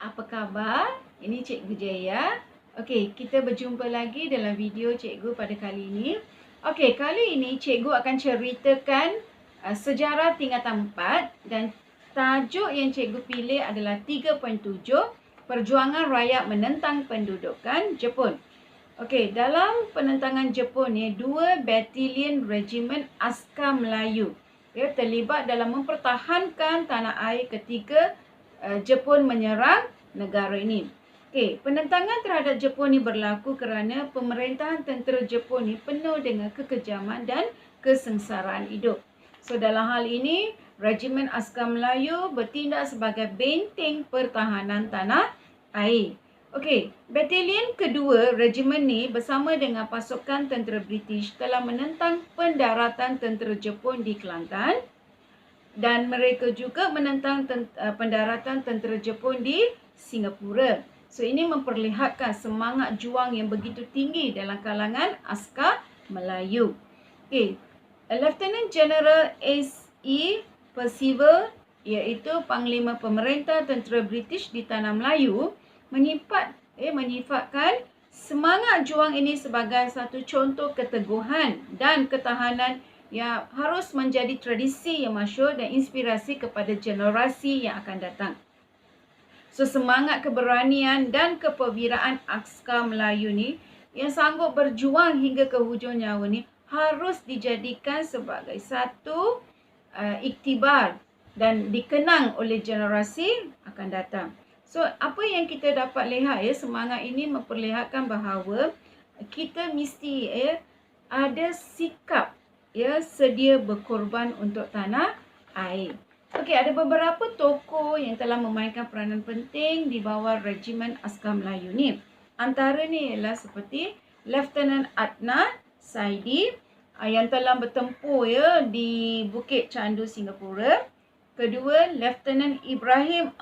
Apa khabar? Ini Cikgu Jaya. Okey, kita berjumpa lagi dalam video Cikgu pada kali ini. Okey, kali ini Cikgu akan ceritakan sejarah tingkatan 4 dan tajuk yang Cikgu pilih adalah 3.7 Perjuangan Rakyat Menentang Pendudukan Jepun. Okey, dalam penentangan Jepun ni, 2 batalion regimen askar Melayu terlibat dalam mempertahankan tanah air ketika Jepun menyerang negara ini. Okey, penentangan terhadap Jepun ni berlaku kerana pemerintahan tentera Jepun ni penuh dengan kekejaman dan kesengsaraan hidup. So dalam hal ini, Regimen Askar Melayu bertindak sebagai benteng pertahanan tanah air. Okey, batalion kedua regimen ni bersama dengan pasukan tentera British telah menentang pendaratan tentera Jepun di Kelantan dan mereka juga menentang pendaratan tentera Jepun di Singapura. So ini memperlihatkan semangat juang yang begitu tinggi dalam kalangan askar Melayu. Okay. Lieutenant General S.E. Percival, iaitu Panglima Pemerintah Tentera British di Tanah Melayu, menyifatkan semangat juang ini sebagai satu contoh keteguhan dan ketahanan yang harus menjadi tradisi yang masyhur dan inspirasi kepada generasi yang akan datang. So semangat keberanian dan kepewiraan askar Melayu ni yang sanggup berjuang hingga ke hujung nyawa ni harus dijadikan sebagai satu iktibar dan dikenang oleh generasi akan datang. So apa yang kita dapat lihat semangat ini memperlihatkan bahawa kita mesti ada sikap sedia berkorban untuk tanah air. Okey, ada beberapa tokoh yang telah memainkan peranan penting di bawah Regimen Askar Melayu ni. Antara ni ialah seperti Lieutenant Adnan Saidi yang telah bertempur di Bukit Candu, Singapura. Kedua, Lieutenant Ibrahim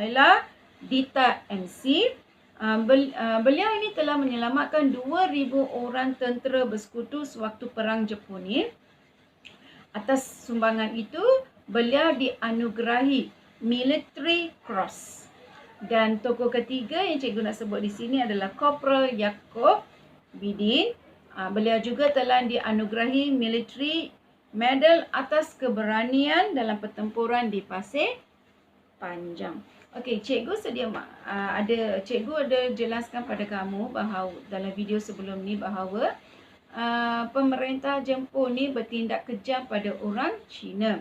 ialah Dita MC. Beliau ini telah menyelamatkan 2,000 orang tentera bersekutu sewaktu Perang Jepun ni. Atas sumbangan itu, beliau dianugerahi Military Cross. Dan tokoh ketiga yang cikgu nak sebut di sini adalah Corporal Yaakob Bidin. Beliau juga telah dianugerahi Military Medal atas keberanian dalam pertempuran di Pasir Panjang. Okey, cikgu ada jelaskan pada kamu bahawa dalam video sebelum ni bahawa pemerintah Jepun ni bertindak kejam pada orang Cina.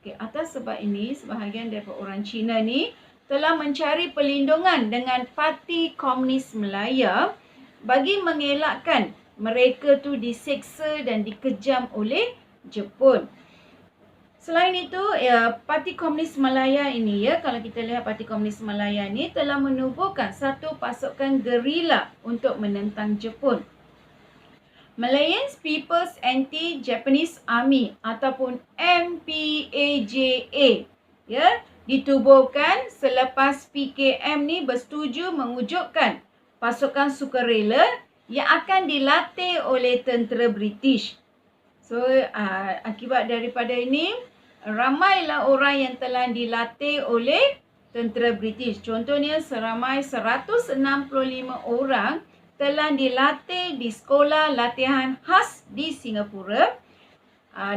Okey, atas sebab ini sebahagian daripada orang Cina ni telah mencari perlindungan dengan Parti Komunis Malaya bagi mengelakkan mereka tu diseksa dan dikejam oleh Jepun. Selain itu, Parti Komunis Malaya ini, kalau kita lihat Parti Komunis Malaya ini telah menubuhkan satu pasukan gerila untuk menentang Jepun. Malayan People's Anti-Japanese Army ataupun MPAJA ditubuhkan selepas PKM ni bersetuju mewujudkan pasukan sukarela yang akan dilatih oleh tentera British. So, akibat daripada ini, ramailah orang yang telah dilatih oleh tentera British. Contohnya, seramai 165 orang telah dilatih di sekolah latihan khas di Singapura.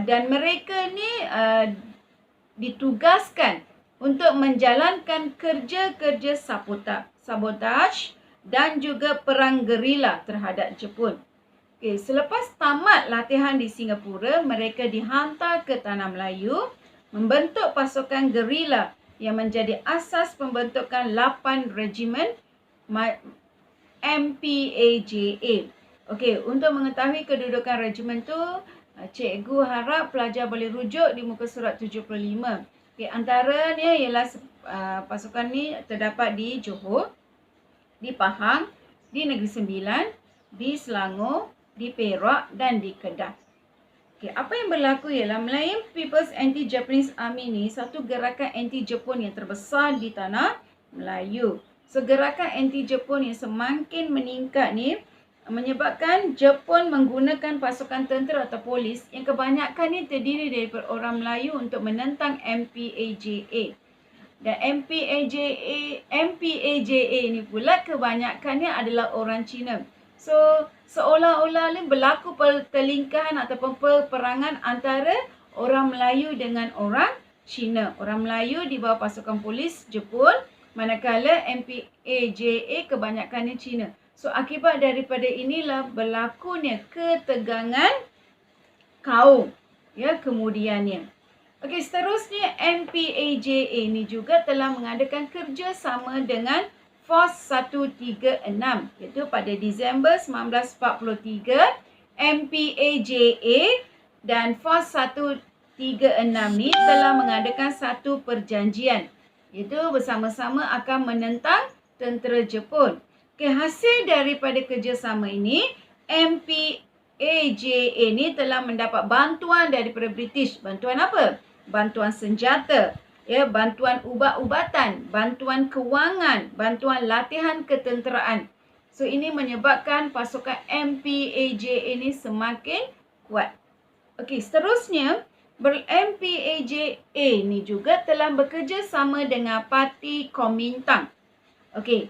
Dan mereka ni ditugaskan untuk menjalankan kerja-kerja sabotaj dan juga perang gerila terhadap Jepun. Okay, selepas tamat latihan di Singapura, mereka dihantar ke Tanah Melayu membentuk pasukan gerila yang menjadi asas pembentukan 8 regimen MPAJA. Okey, untuk mengetahui kedudukan regimen tu, cikgu harap pelajar boleh rujuk di muka surat 75. Okey, antaranya ialah pasukan ni terdapat di Johor, di Pahang, di Negeri Sembilan, di Selangor, di Perak dan di Kedah. Okay, apa yang berlaku ialah Malayan People's Anti-Japanese Army ni satu gerakan anti-Jepun yang terbesar di Tanah Melayu. So, gerakan anti-Jepun yang semakin meningkat ni menyebabkan Jepun menggunakan pasukan tentera atau polis yang kebanyakan ni terdiri daripada orang Melayu untuk menentang MPAJA. Dan MPAJA ni pula kebanyakannya adalah orang Cina. So, seolah-olah ni berlaku pertelingkahan ataupun peperangan antara orang Melayu dengan orang Cina. Orang Melayu di bawah pasukan polis Jepun, manakala MPAJA kebanyakannya Cina. So, akibat daripada inilah berlakunya ketegangan kaum, ya, kemudiannya. Okey, seterusnya MPAJA ni juga telah mengadakan kerjasama dengan FOS 136, iaitu pada Disember 1943, MPAJA dan FOS 136 ni telah mengadakan satu perjanjian, iaitu bersama-sama akan menentang tentera Jepun. Okey, hasil daripada kerjasama ini, MPAJA ni telah mendapat bantuan daripada British. Bantuan apa? Bantuan senjata, ya, bantuan ubat-ubatan, bantuan kewangan, bantuan latihan ketenteraan. So, ini menyebabkan pasukan MPAJA ini semakin kuat. Okey, seterusnya, MPAJA ni juga telah bekerjasama dengan Parti Kuomintang. Okey,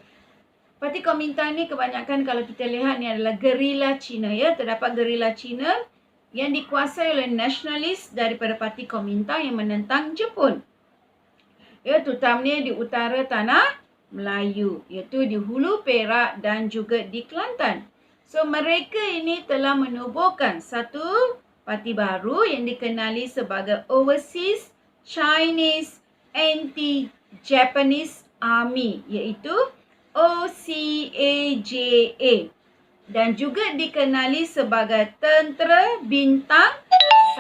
Parti Kuomintang ni kebanyakan kalau kita lihat ni adalah gerila Cina, ya. Terdapat gerila Cina yang dikuasai oleh nasionalis daripada Parti Kuomintang yang menentang Jepun. Ya, terutamanya di utara tanah Melayu, iaitu di Hulu Perak dan juga di Kelantan. So, mereka ini telah menubuhkan satu parti baru yang dikenali sebagai Overseas Chinese Anti-Japanese Army, iaitu OCAJA. Dan juga dikenali sebagai Tentera Bintang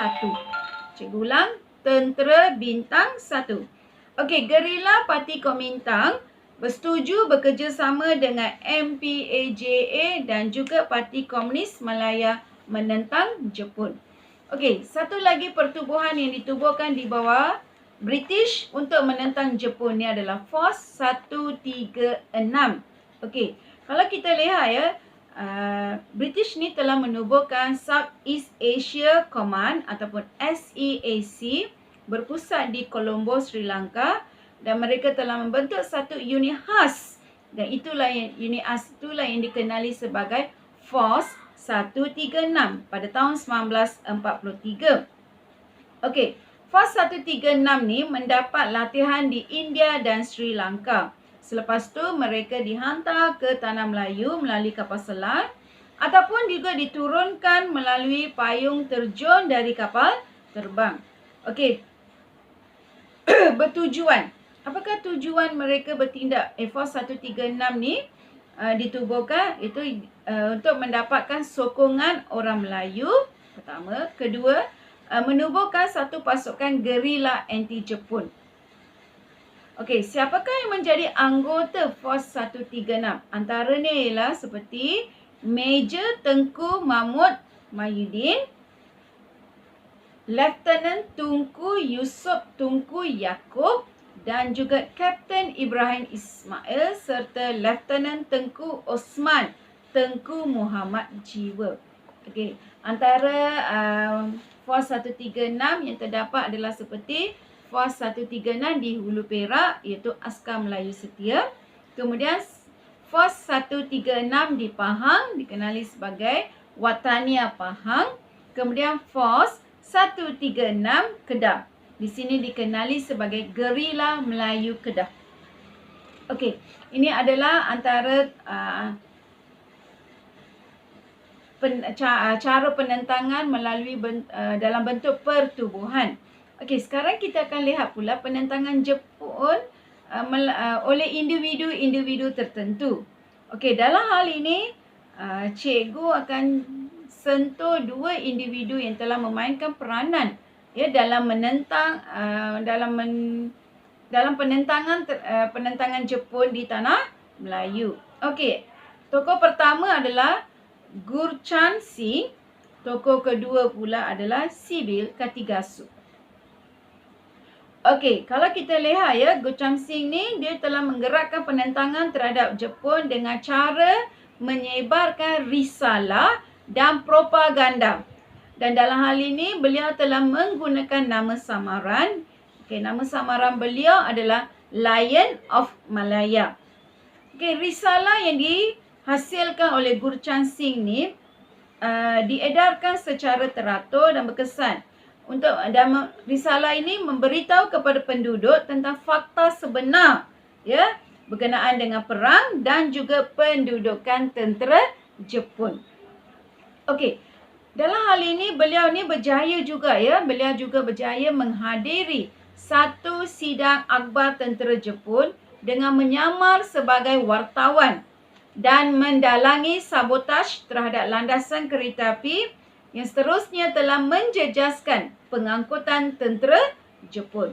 1. Cikgu ulang, Tentera Bintang 1. Okey, gerila Parti Kuomintang bersetuju bekerjasama dengan MPAJA dan juga Parti Komunis Malaya menentang Jepun. Okey, satu lagi pertubuhan yang ditubuhkan di bawah British untuk menentang Jepun ni adalah FOS 136. Okey, kalau kita lihat, ya, British ni telah menubuhkan Southeast Asia Command ataupun SEAC berpusat di Colombo, Sri Lanka, dan mereka telah membentuk satu unit khas, dan unit khas itulah yang dikenali sebagai FOS 136 pada tahun 1943. Okey, FOS 136 ni mendapat latihan di India dan Sri Lanka. Selepas tu mereka dihantar ke Tanah Melayu melalui kapal selam ataupun juga diturunkan melalui payung terjun dari kapal terbang. Okey. Bertujuan. Apakah tujuan mereka bertindak? FOS 136 ni ditubuhkan itu untuk mendapatkan sokongan orang Melayu, pertama. Kedua, menubuhkan satu pasukan gerila anti-Jepun. Okey, siapakah yang menjadi anggota FOS 136? Antaranya ialah seperti Major Tengku Mahmud Mahyudin, Lieutenant Tunku Yusof Tunku Yaakob dan juga Kapten Ibrahim Ismail serta Lieutenant Tengku Osman Tengku Muhammad Jiwa. Okey, antara FOS 136 yang terdapat adalah seperti FOS 136 di Hulu Perak, iaitu Askar Melayu Setia. Kemudian FOS 136 di Pahang dikenali sebagai Watania Pahang. Kemudian FOS 136 Kedah. Di sini dikenali sebagai Gerila Melayu Kedah. Okey, ini adalah antara cara penentangan melalui dalam bentuk pertubuhan. Okey, sekarang kita akan lihat pula penentangan Jepun oleh individu-individu tertentu. Okey, dalam hal ini cikgu akan sentuh dua individu yang telah memainkan peranan, ya, dalam menentang dalam penentangan Jepun di tanah Melayu. Okey, tokoh pertama adalah Gurchan Singh, tokoh kedua pula adalah Sibil Katigasu. Okey, kalau kita lihat, ya, Gurchan Singh ni dia telah menggerakkan penentangan terhadap Jepun dengan cara menyebarkan risalah dan propaganda. Dan dalam hal ini beliau telah menggunakan nama samaran. Okey, nama samaran beliau adalah Lion of Malaya. Okey, risalah yang dihasilkan oleh Gurcharan Singh ni diedarkan secara teratur dan berkesan. Dan risalah ini memberitahu kepada penduduk tentang fakta sebenar ya berkenaan dengan perang dan juga pendudukan tentera Jepun. Okey, dalam hal ini beliau ni berjaya juga ya, beliau juga berjaya menghadiri satu sidang akhbar tentera Jepun dengan menyamar sebagai wartawan dan mendalangi sabotaj terhadap landasan kereta api yang seterusnya telah menjejaskan pengangkutan tentera Jepun.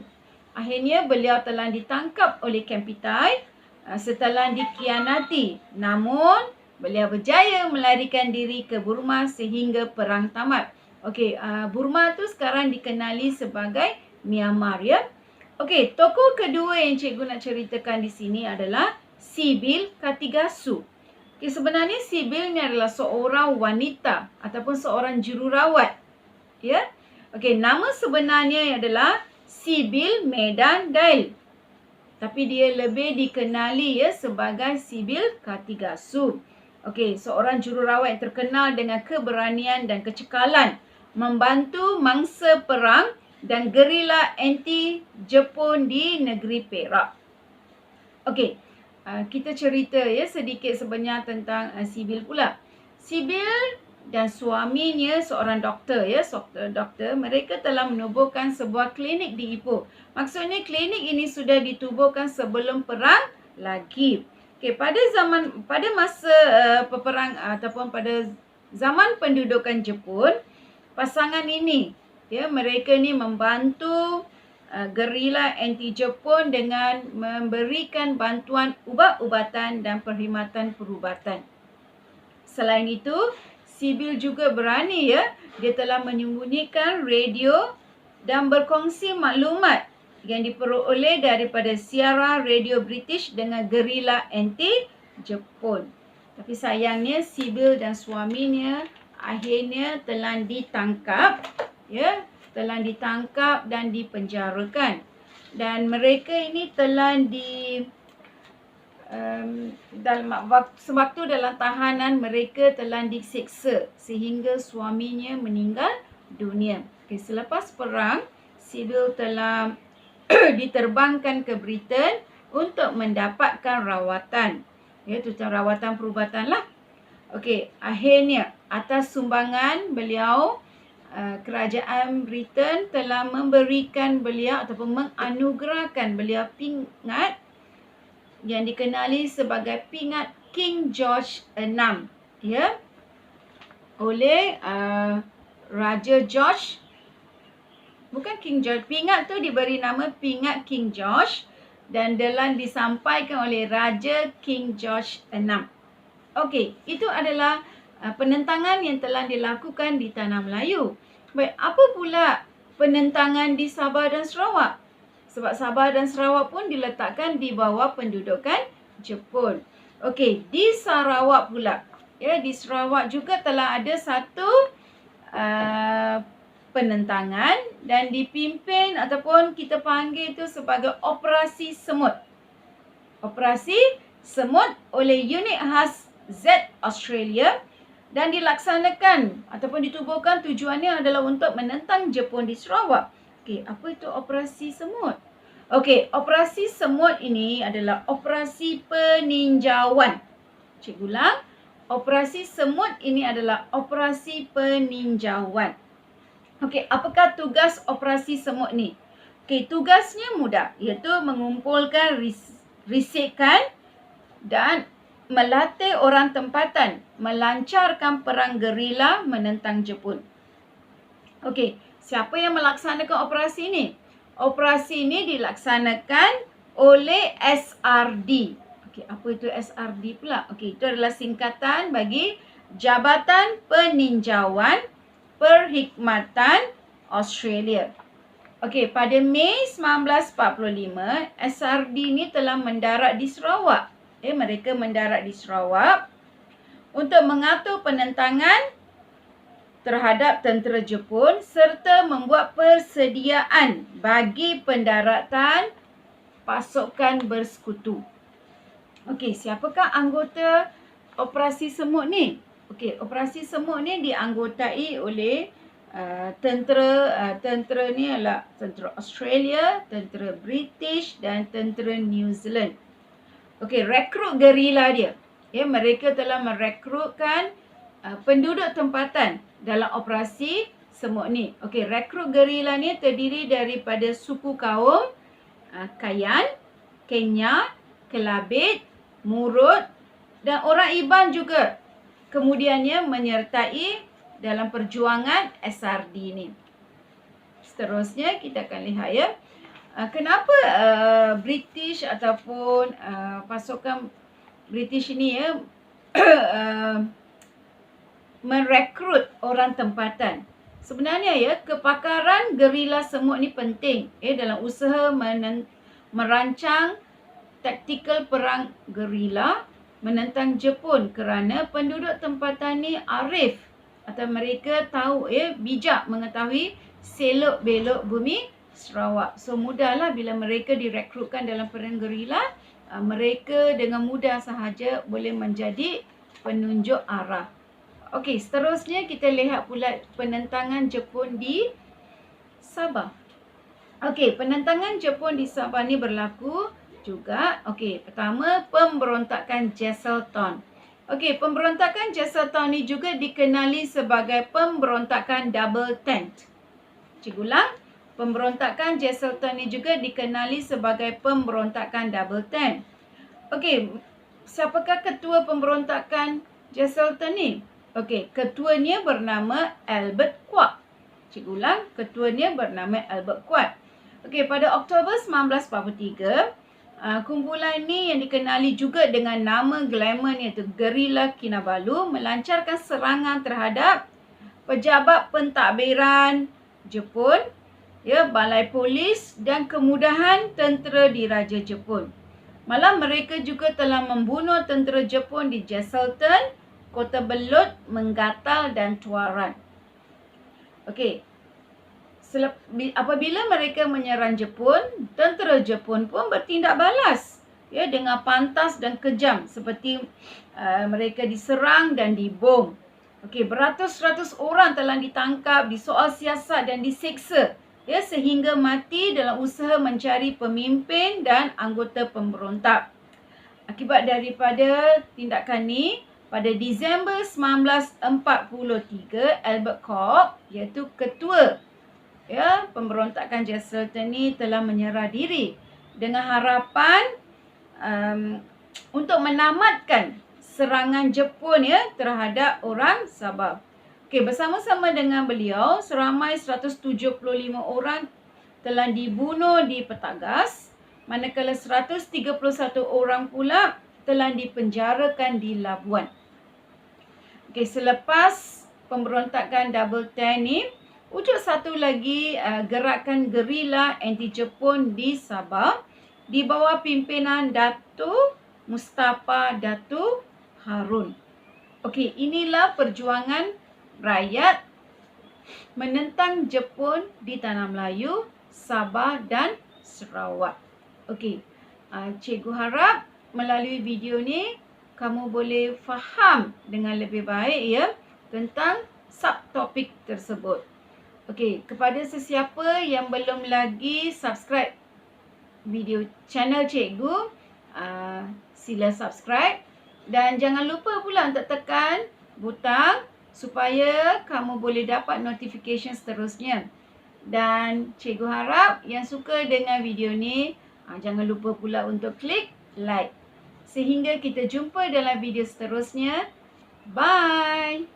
Akhirnya beliau telah ditangkap oleh Kempeitai setelah dikhianati. Namun beliau berjaya melarikan diri ke Burma sehingga perang tamat. Okey, Burma tu sekarang dikenali sebagai Myanmar ya. Okey, tokoh kedua yang cikgu nak ceritakan di sini adalah Sibyl Katigasu. Okay, sebenarnya Sibyl ni adalah seorang wanita ataupun seorang jururawat. Ya. Okey, nama sebenarnya adalah Sibyl Medan Dail. Tapi dia lebih dikenali ya sebagai Sibyl Katigasu. Okey, seorang jururawat yang terkenal dengan keberanian dan kecekalan membantu mangsa perang dan gerila anti-Jepun di negeri Perak. Okey. Kita cerita ya sedikit sebenarnya tentang Sibyl pula. Sibyl dan suaminya seorang doktor ya, doktor. Mereka telah menubuhkan sebuah klinik di Ipoh. Maksudnya klinik ini sudah ditubuhkan sebelum perang lagi. Okey, pada masa peperang ataupun pada zaman pendudukan Jepun, pasangan ini ya mereka ni membantu gerila anti-Jepun dengan memberikan bantuan ubat-ubatan dan perkhidmatan perubatan. Selain itu, Sibyl juga berani ya, dia telah menyembunyikan radio dan berkongsi maklumat yang diperoleh daripada siaran radio British dengan gerila anti-Jepun. Tapi sayangnya Sibyl dan suaminya akhirnya telah ditangkap ya. Telah ditangkap dan dipenjarakan. Dan mereka ini telah sewaktu dalam tahanan mereka telah disiksa sehingga suaminya meninggal dunia. Okay, selepas perang, Sibyl telah diterbangkan ke Britain untuk mendapatkan rawatan. Ya, terutama rawatan perubatan lah. Okey, akhirnya atas sumbangan beliau, kerajaan Britain telah memberikan beliau ataupun menganugerahkan beliau pingat yang dikenali sebagai pingat King George VI ya oleh Raja George. Bukan King George, pingat tu diberi nama pingat King George dan telah disampaikan oleh Raja King George VI. Okey, itu adalah penentangan yang telah dilakukan di Tanah Melayu. Baik, apa pula penentangan di Sabah dan Sarawak? Sebab Sabah dan Sarawak pun diletakkan di bawah pendudukan Jepun. Okey, di Sarawak pula. Ya, di Sarawak juga telah ada satu penentangan dan dipimpin ataupun kita panggil itu sebagai Operasi Semut. Operasi Semut oleh unit khas Z Australia dan dilaksanakan ataupun ditubuhkan tujuannya adalah untuk menentang Jepun di Sarawak. Okey, apa itu Operasi Semut? Okey, Operasi Semut ini adalah operasi peninjauan. Cikgu ulang, Operasi Semut ini adalah operasi peninjauan. Okey, apakah tugas Operasi Semut ni? Okey, tugasnya mudah, iaitu mengumpulkan risikan dan melatih orang tempatan melancarkan perang gerila menentang Jepun. Okey, siapa yang melaksanakan operasi ini? Operasi ini dilaksanakan oleh SRD. Okey, apa itu SRD pula? Okey, itu adalah singkatan bagi Jabatan Peninjauan Perkhidmatan Australia. Okey, pada Mei 1945, SRD ini telah mendarat di Sarawak. Mereka mendarat di Sarawak untuk mengatur penentangan terhadap tentera Jepun serta membuat persediaan bagi pendaratan pasukan bersekutu. Okey, siapakah anggota operasi semut ni? Okey, operasi semut ni dianggotai oleh tentera ni adalah tentera Australia, tentera British dan tentera New Zealand. Okey, rekrut gerila dia. Ya, mereka telah merekrutkan penduduk tempatan dalam operasi semut ni. Okey, rekrut gerila ni terdiri daripada suku kaum Kayan, Kenya, Kelabit, Murut dan orang Iban juga kemudiannya menyertai dalam perjuangan SRD ni. Seterusnya kita akan lihat ya. Kenapa British ataupun pasukan British ini ya merekrut orang tempatan. Sebenarnya ya, kepakaran gerila semut ni penting dalam usaha merancang taktikal perang gerila menentang Jepun kerana penduduk tempatan ni arif atau mereka tahu bijak mengetahui selok belok bumi Sarawak. So mudahlah bila mereka direkrutkan dalam perang gerila, mereka dengan mudah sahaja boleh menjadi penunjuk arah. Okey, seterusnya kita lihat pula penentangan Jepun di Sabah. Okey, penentangan Jepun di Sabah ni berlaku juga. Okey, pertama pemberontakan Jesseltown. Okey, pemberontakan Jesseltown ni juga dikenali sebagai pemberontakan Double Tent. Cikgu ulang, pemberontakan Jesseltown ni juga dikenali sebagai pemberontakan Double Tent. Okey, siapakah ketua pemberontakan Jesseltown ni? Okey, ketuanya bernama Albert Quak. Cikgu ulang, ketuanya bernama Albert Quak. Okey, pada Oktober 1943, kumpulan ni yang dikenali juga dengan nama glamour iaitu Gerila Kinabalu melancarkan serangan terhadap pejabat pentadbiran Jepun, balai polis dan kemudahan tentera diraja Jepun. Malah mereka juga telah membunuh tentera Jepun di Jesseltown, Kota Belud, Menggatal dan Tuaran. Okey. Apabila mereka menyerang Jepun, tentera Jepun pun bertindak balas dengan pantas dan kejam seperti mereka diserang dan dibom. Okey, beratus-ratus orang telah ditangkap, disoal siasat dan diseksa sehingga mati dalam usaha mencari pemimpin dan anggota pemberontak. Akibat daripada tindakan ni, pada Disember 1943, Albert Quak iaitu ketua pemberontakan Jesseltown ni telah menyerah diri dengan harapan untuk menamatkan serangan Jepun terhadap orang Sabah. Okey, bersama-sama dengan beliau, seramai 175 orang telah dibunuh di Petagas, manakala 131 orang pula telah dipenjarakan di Labuan. Okey, selepas pemberontakan Double Tent ni, wujud satu lagi gerakan gerila anti-Jepun di Sabah di bawah pimpinan Datuk Mustafa Datuk Harun. Okey, inilah perjuangan rakyat menentang Jepun di Tanah Melayu, Sabah dan Sarawak. Okey, cikgu harap melalui video ni kamu boleh faham dengan lebih baik tentang subtopik tersebut. Okey, kepada sesiapa yang belum lagi subscribe video channel cikgu, sila subscribe dan jangan lupa pula untuk tekan butang supaya kamu boleh dapat notification seterusnya. Dan cikgu harap yang suka dengan video ni, jangan lupa pula untuk klik like. Sehingga kita jumpa dalam video seterusnya. Bye!